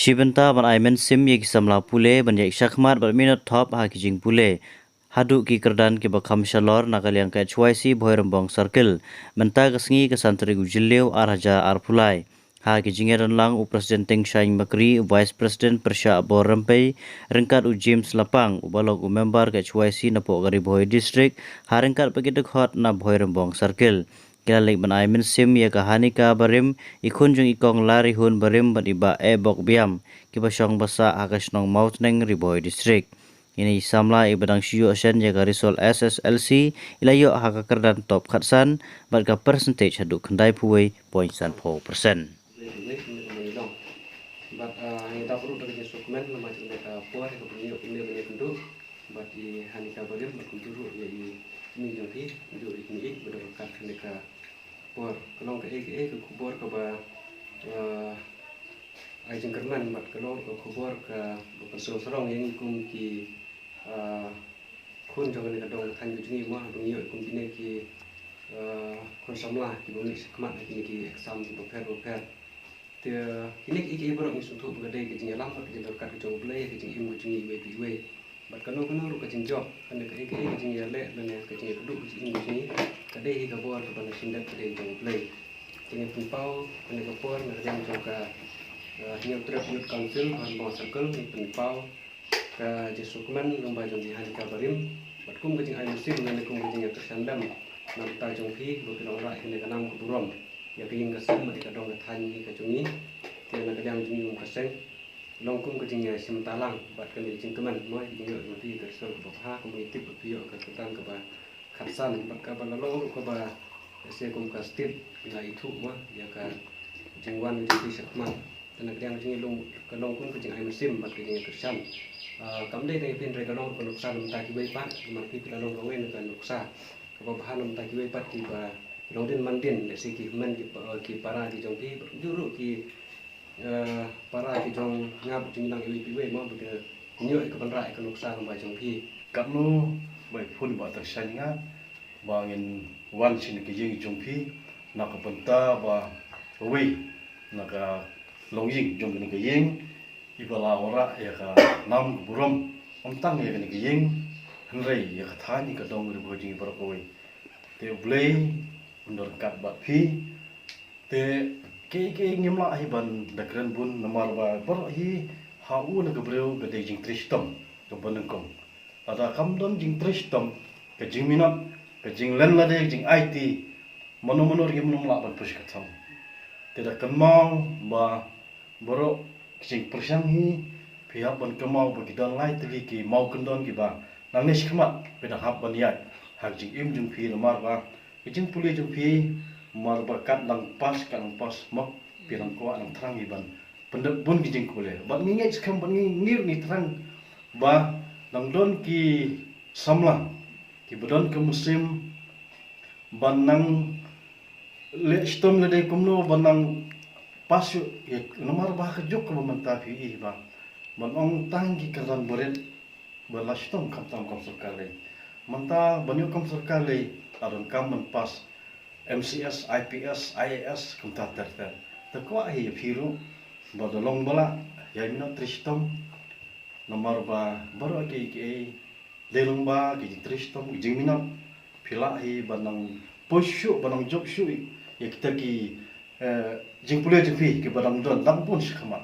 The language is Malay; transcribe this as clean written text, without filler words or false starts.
Shibenta ban aimen sim ye kisamla pule ban ye shakmat ban minut top ha kijing pule. Hadu ki kerdan ki bakam shalor nakaliang ka HYC Boirembong Circle. Menta kesengi ke santri gujileu arhaja arpulai. Ha kijing eran lang u Presiden Teng Shaing Makri, Vice President Persya Abor Rempai, rengkat u James Lapang, u balok u member ke HYC Napok Gari Bohoi District, ha rengkat pagidek hot na Boirembong Circle. Kilalik ban aimin sim ya kahani ka barim ikun jung ikong lari hun barim ban iba bok biam kibasyong basa hakas nong maut neng Riboy District. Ini samla ibadang siyo asen ya garisol SSLC ilayo haka kerdan top khatsan bat ka percentage haduk kendai puwe 0.4%. But kita perlu dari dokumen macam mereka puas ke punya ini penduduk but di hanika barim berkumpul ya ini jadi ini berdasarkan mereka puas kalau ke kubur ke ba ajeng kerman mat kalau ke kubur ke serong yang ikum ki kun jangan mereka dong kan jadi mah dunia ikum kini ki kun samlah ki bumi sekemat kini ki exam ki prepare Dia kini iki ibarat ni suntuk bergadai ke jenis lam, ke jenis dekat ke jauh belai, ke jenis imu jenis iwe. Bat kanu ruk ke jenis job, kena ke iki ke jenis lek, kena ke jenis duduk ke jenis imu jenis. Kadai ke buat ke pada sindat ke jauh belai. Jenis penpau, kena ke buat, kena jam juga new trip youth council, Boirembong Circle, ni penpau ke jenis dokumen lomba jenis hari kabarim. Bat kum ke jenis ayu sim, kena kum ke jenis tersandam. Nampak jauh pi, berkira orang kena kenam ke buram. Ya pingin kesem mereka dong ketani ke cumi, tiada nak kadang cumi kesem, longkum ke jingga semtalang, buat kami cingkeman, mau jingga nanti tersel ke bawah, komuniti berpihak ke ketang ke bawah, khatsan, buat lalu ke bawah, saya kastit, bila itu mah ya kan jingwan jadi sekmat, dan kadang jingga longkum ke jingga musim, buat ke jingga kersam, kami dari pin mereka dong ke nuksa, mentah kibai pat, mati bila long kawen ke nuksa, ke bawah mentah kibai pat tiba Long din mandin dari segi men ki para ki jong pi juru ki para ki jong ngap jing nang iwi piwe mau begitu nyo ke penra ke nuksa ke jong pi kapnu bai phun ba tak sanya bangin wan sin ke jing jong pi nak penta ba wi nak longjing jong ke ying ibala ora ya ka nam burom omtang ya ke ying henrei ya ka thani ka dong ri bojing bar ko wi te blei under kat bat pi te ke ngimla hiban dakran bun namar ba bar hi hau na gabreu ga de jing tristom to banengkom ada kamdon jing tristom ke jing minap ke jing len la de jing IT mono rim nom la ban push katam te da kamau ba boro jing persang hi pihak ban kamau ba gidan lai tli ki mau kendon ki ba nang ne shikmat pe da hab ban yat hak jing im jing pi namar ba Ijin pulih jumpi marbakat lang pas mak pirang kuat lang terang iban pendek pun kijing kuleh. Bat ngingai sekam bat ngir ni terang ba lang don ki samlang ki badon ke musim banang le stom le dei kumno banang pasu ya nomor ba kejuk ke mentapi i ba ban ong tanggi karan boret bala stom kam sekali. Manta banyu kam sekali aron kam menpas MCS, IPS, IAS kumta terter. Takwa hi phiru badalong bala ya minot tristom nomor ba baru ke lelong ba ki tristom jing minot phila hi banang posyu banang job syu ya kita ki jing pulih jing pi ki banang don dang pun sikama